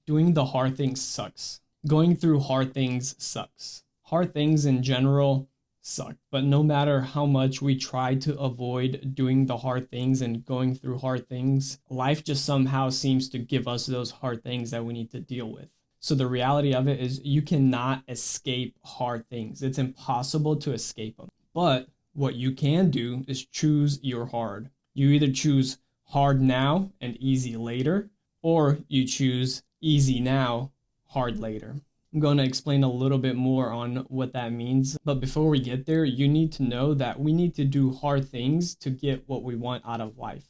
Doing the hard things sucks. Going through hard things sucks. Hard things in general suck. But no matter how much we try to avoid doing the hard things and going through hard things, life just somehow seems to give us those hard things that we need to deal with. So the reality of it is you cannot escape hard things. It's impossible to escape them. But what you can do is choose your hard. You either choose hard now and easy later, or you choose easy now, hard later. I'm going to explain a little bit more on what that means. But before we get there, you need to know that we need to do hard things to get what we want out of life.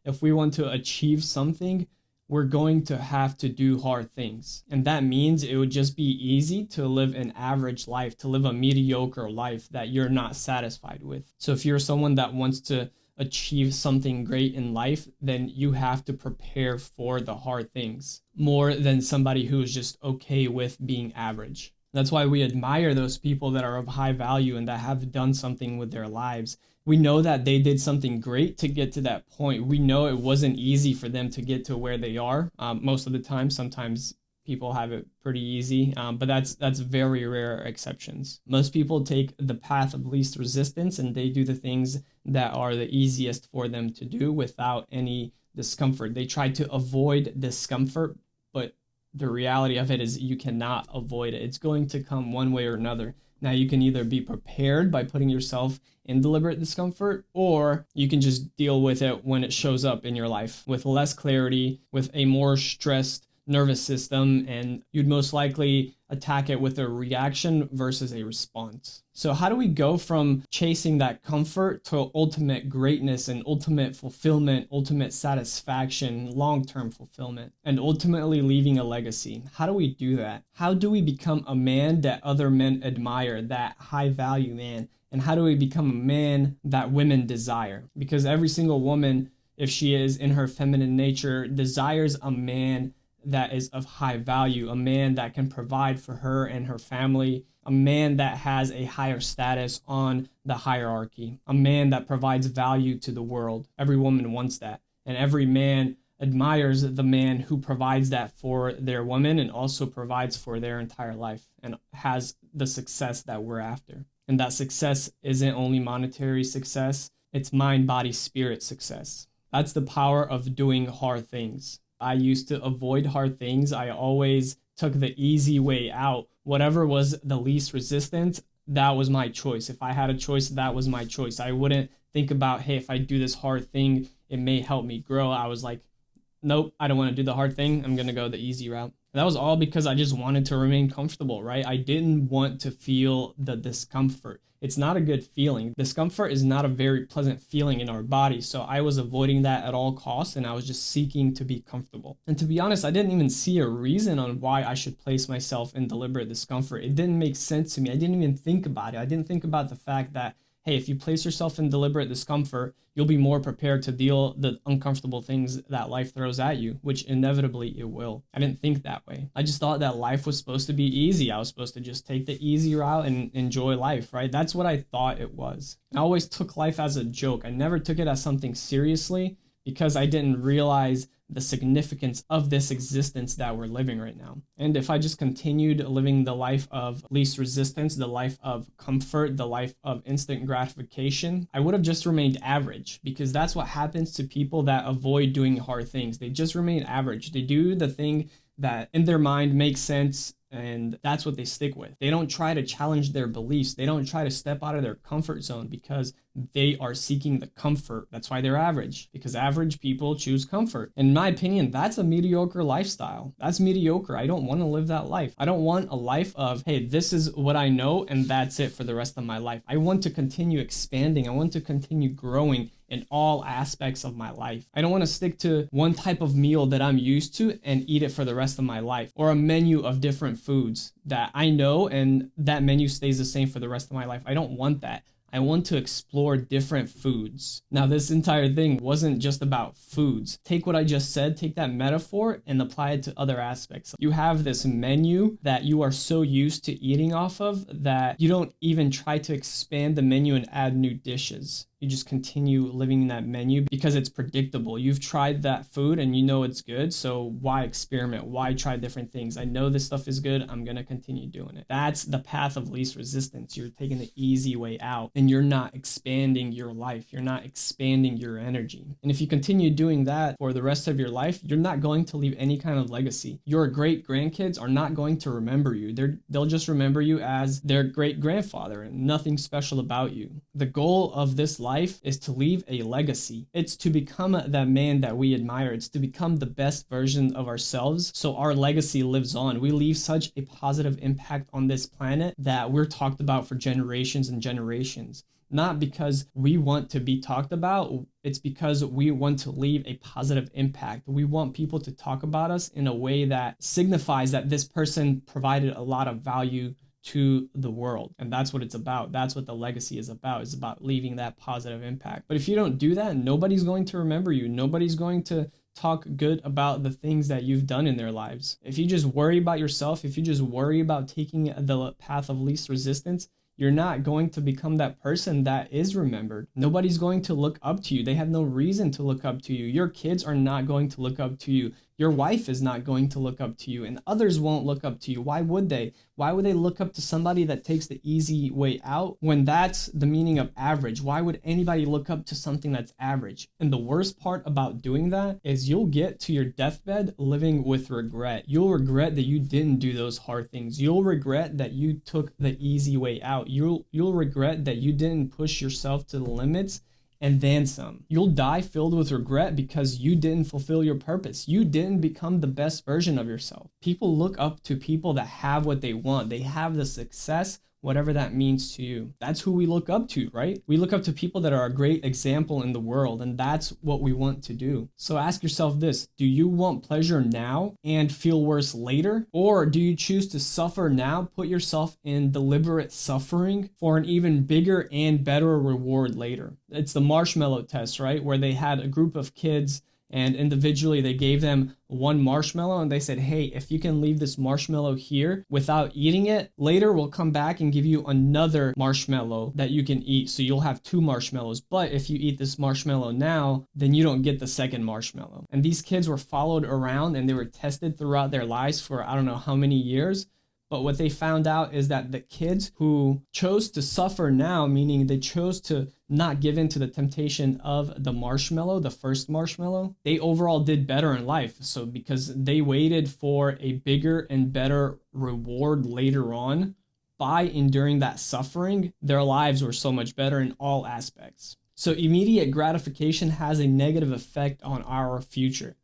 If we want to achieve something, we're going to have to do hard things. And that means it would just be easy to live an average life, to live a mediocre life that you're not satisfied with. So if you're someone that wants to achieve something great in life, then you have to prepare for the hard things more than somebody who is just okay with being average. That's why we admire those people that are of high value and that have done something with their lives. We know that they did something great to get to that point. We know it wasn't easy for them to get to where they are most of the time. Sometimes people have it pretty easy, but that's very rare exceptions. Most people take the path of least resistance and they do the things that are the easiest for them to do without any discomfort. They try to avoid discomfort, but the reality of it is you cannot avoid it. It's going to come one way or another. Now, you can either be prepared by putting yourself in deliberate discomfort, or you can just deal with it when it shows up in your life with less clarity, with a more stressed nervous system, and you'd most likely attack it with a reaction versus a response. So how do we go from chasing that comfort to ultimate greatness and ultimate fulfillment, ultimate satisfaction, long-term fulfillment, and ultimately leaving a legacy? How do we do that? How do we become a man that other men admire, that high value man? And how do we become a man that women desire? Because every single woman, if she is in her feminine nature, desires a man that is of high value, a man that can provide for her and her family, a man that has a higher status on the hierarchy, a man that provides value to the world. Every woman wants that. And every man admires the man who provides that for their woman and also provides for their entire life and has the success that we're after. And that success isn't only monetary success, it's mind, body, spirit success. That's the power of doing hard things. I used to avoid hard things. I always took the easy way out. Whatever was the least resistance, that was my choice. If I had a choice, that was my choice. I wouldn't think about, hey, if I do this hard thing, it may help me grow. I was like, nope, I don't want to do the hard thing. I'm going to go the easy route. That was all because I just wanted to remain comfortable, right? I didn't want to feel the discomfort. It's not a good feeling. Discomfort is not a very pleasant feeling in our body. So I was avoiding that at all costs and I was just seeking to be comfortable. And to be honest, I didn't even see a reason on why I should place myself in deliberate discomfort. It didn't make sense to me. I didn't even think about it. I didn't think about the fact that, hey, if you place yourself in deliberate discomfort, you'll be more prepared to deal the uncomfortable things that life throws at you, which inevitably it will. I didn't think that way. I just thought that life was supposed to be easy. I was supposed to just take the easy route and enjoy life, right? That's what I thought it was. I always took life as a joke. I never took it as something seriously because I didn't realize the significance of this existence that we're living right now. And if I just continued living the life of least resistance, the life of comfort, the life of instant gratification, I would have just remained average, because that's what happens to people that avoid doing hard things. They just remain average. They do the thing that in their mind makes sense, and that's what they stick with. They don't try to challenge their beliefs. They don't try to step out of their comfort zone because they are seeking the comfort. That's why they're average, because average people choose comfort. In my opinion, that's a mediocre lifestyle. That's mediocre. I don't want to live that life. I don't want a life of, hey, this is what I know and that's it for the rest of my life. I want to continue expanding. I want to continue growing in all aspects of my life. I don't want to stick to one type of meal that I'm used to and eat it for the rest of my life, or a menu of different foods that I know and that menu stays the same for the rest of my life. I don't want that. I want to explore different foods. Now, this entire thing wasn't just about foods. Take what I just said, take that metaphor and apply it to other aspects. You have this menu that you are so used to eating off of that you don't even try to expand the menu and add new dishes. You just continue living that menu because it's predictable. You've tried that food and you know it's good. So why experiment? Why try different things? I know this stuff is good. I'm going to continue doing it. That's the path of least resistance. You're taking the easy way out and you're not expanding your life. You're not expanding your energy. And if you continue doing that for the rest of your life, you're not going to leave any kind of legacy. Your great grandkids are not going to remember you. They'll just remember you as their great grandfather and nothing special about you. The goal of this life is to leave a legacy. It's to become that man that we admire. It's to become the best version of ourselves so our legacy lives on. We leave such a positive impact on this planet that we're talked about for generations and generations. Not because we want to be talked about, it's because we want to leave a positive impact. We want people to talk about us in a way that signifies that this person provided a lot of value to the world. And that's what it's about. That's what the legacy is about. It's about leaving that positive impact. But if you don't do that, nobody's going to remember you. Nobody's going to talk good about the things that you've done in their lives. If you just worry about yourself, if you just worry about taking the path of least resistance, you're not going to become that person that is remembered. Nobody's going to look up to you. They have no reason to look up to you. Your kids are not going to look up to you. Your wife is not going to look up to you, and others won't look up to you. Why would they? Why would they look up to somebody that takes the easy way out when that's the meaning of average? Why would anybody look up to something that's average? And the worst part about doing that is you'll get to your deathbed living with regret. You'll regret that you didn't do those hard things. You'll regret that you took the easy way out. You'll regret that you didn't push yourself to the limits and then some. You'll die filled with regret because you didn't fulfill your purpose. You didn't become the best version of yourself. People look up to people that have what they want. They have the success, whatever that means to you. That's who we look up to, right? We look up to people that are a great example in the world, and that's what we want to do. So ask yourself this: do you want pleasure now and feel worse later? Or do you choose to suffer now, put yourself in deliberate suffering for an even bigger and better reward later? It's the marshmallow test, right? Where they had a group of kids and individually they gave them one marshmallow and they said, hey, if you can leave this marshmallow here without eating it, later we'll come back and give you another marshmallow that you can eat. So you'll have two marshmallows. But if you eat this marshmallow now, then you don't get the second marshmallow. And these kids were followed around and they were tested throughout their lives for I don't know how many years. But what they found out is that the kids who chose to suffer now, meaning they chose to not give in to the temptation of the marshmallow, the first marshmallow, they overall did better in life. So because they waited for a bigger and better reward later on, by enduring that suffering, their lives were so much better in all aspects. So immediate gratification has a negative effect on our future.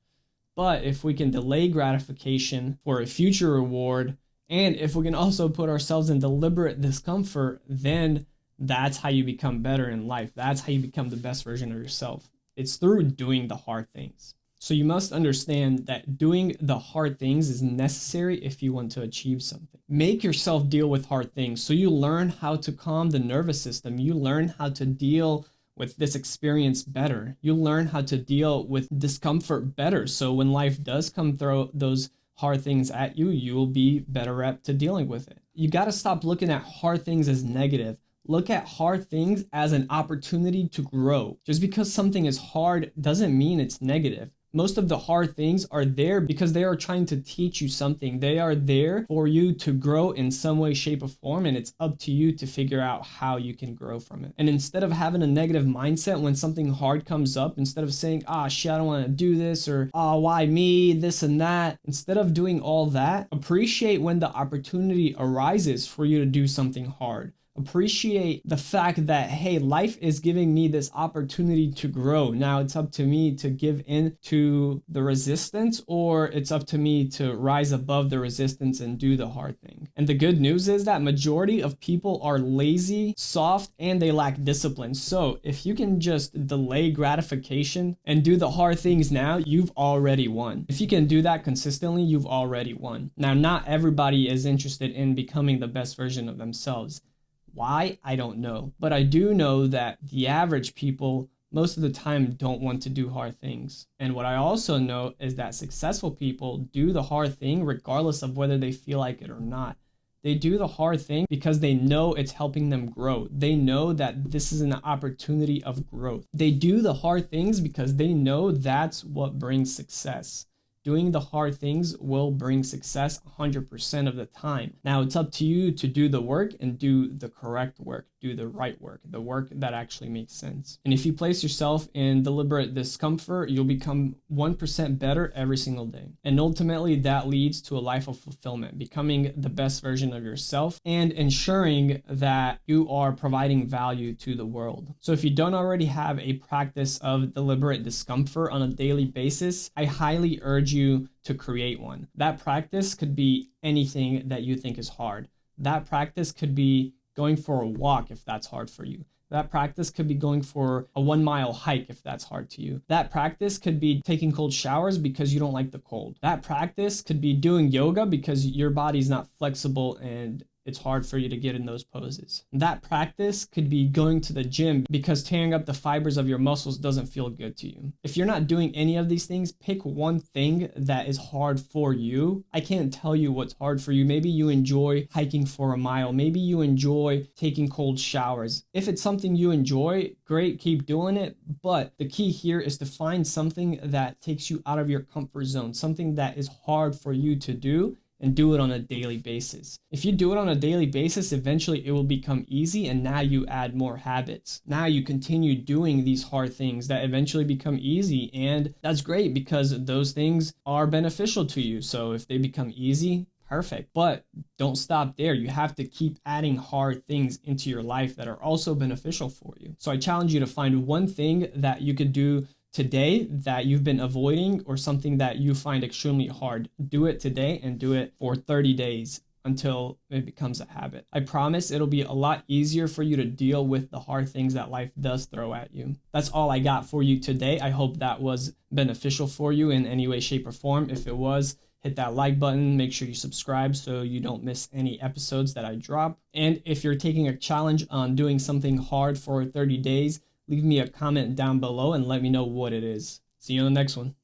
But if we can delay gratification for a future reward, and if we can also put ourselves in deliberate discomfort, then that's how you become better in life. That's how you become the best version of yourself. It's through doing the hard things. So you must understand that doing the hard things is necessary if you want to achieve something. Make yourself deal with hard things so you learn how to calm the nervous system. You learn how to deal with this experience better. You learn how to deal with discomfort better. So when life does come through those hard things at you, you will be better at to dealing with it. You got to stop looking at hard things as negative. Look at hard things as an opportunity to grow. Just because something is hard doesn't mean it's negative. Most of the hard things are there because they are trying to teach you something. They are there for you to grow in some way, shape, or form, and it's up to you to figure out how you can grow from it. And instead of having a negative mindset when something hard comes up, instead of saying, shit, I don't want to do this, or why me, this and that, instead of doing all that, appreciate when the opportunity arises for you to do something hard. Appreciate the fact that, hey, life is giving me this opportunity to grow. Now it's up to me to give in to the resistance, or it's up to me to rise above the resistance and do the hard thing. And the good news is that majority of people are lazy, soft, and they lack discipline. So if you can just delay gratification and do the hard things now, you've already won. If you can do that consistently, you've already won. Now, not everybody is interested in becoming the best version of themselves. Why? I don't know. But I do know that the average people most of the time don't want to do hard things. And what I also know is that successful people do the hard thing regardless of whether they feel like it or not. They do the hard thing because they know it's helping them grow. They know that this is an opportunity of growth. They do the hard things because they know that's what brings success. Doing the hard things will bring success 100% of the time. Now it's up to you to do the work and do the correct work, do the right work, the work that actually makes sense. And if you place yourself in deliberate discomfort, you'll become 1% better every single day. And ultimately that leads to a life of fulfillment, becoming the best version of yourself and ensuring that you are providing value to the world. So if you don't already have a practice of deliberate discomfort on a daily basis, I highly urge you to create one. That practice could be anything that you think is hard. That practice could be going for a walk if that's hard for you. That practice could be going for a 1 mile hike if that's hard to you. That practice could be taking cold showers because you don't like the cold. That practice could be doing yoga because your body's not flexible and it's hard for you to get in those poses. That practice could be going to the gym because tearing up the fibers of your muscles doesn't feel good to you. If you're not doing any of these things, pick one thing that is hard for you. I can't tell you what's hard for you. Maybe you enjoy hiking for a mile. Maybe you enjoy taking cold showers. If it's something you enjoy, great, keep doing it. But the key here is to find something that takes you out of your comfort zone, something that is hard for you to do, and do it on a daily basis. If you do it on a daily basis, eventually it will become easy, and now you add more habits. Now you continue doing these hard things that eventually become easy, and that's great because those things are beneficial to you. So if they become easy, perfect. But don't stop there. You have to keep adding hard things into your life that are also beneficial for you. So I challenge you to find one thing that you could do today that you've been avoiding, or something that you find extremely hard. Do it today and do it for 30 days until it becomes a habit. I promise it'll be a lot easier for you to deal with the hard things that life does throw at you. That's all I got for you today. I hope that was beneficial for you in any way, shape, or form. If it was, hit that like button. Make sure you subscribe so you don't miss any episodes that I drop. And if you're taking a challenge on doing something hard for 30 days, leave me a comment down below and let me know what it is. See you on the next one.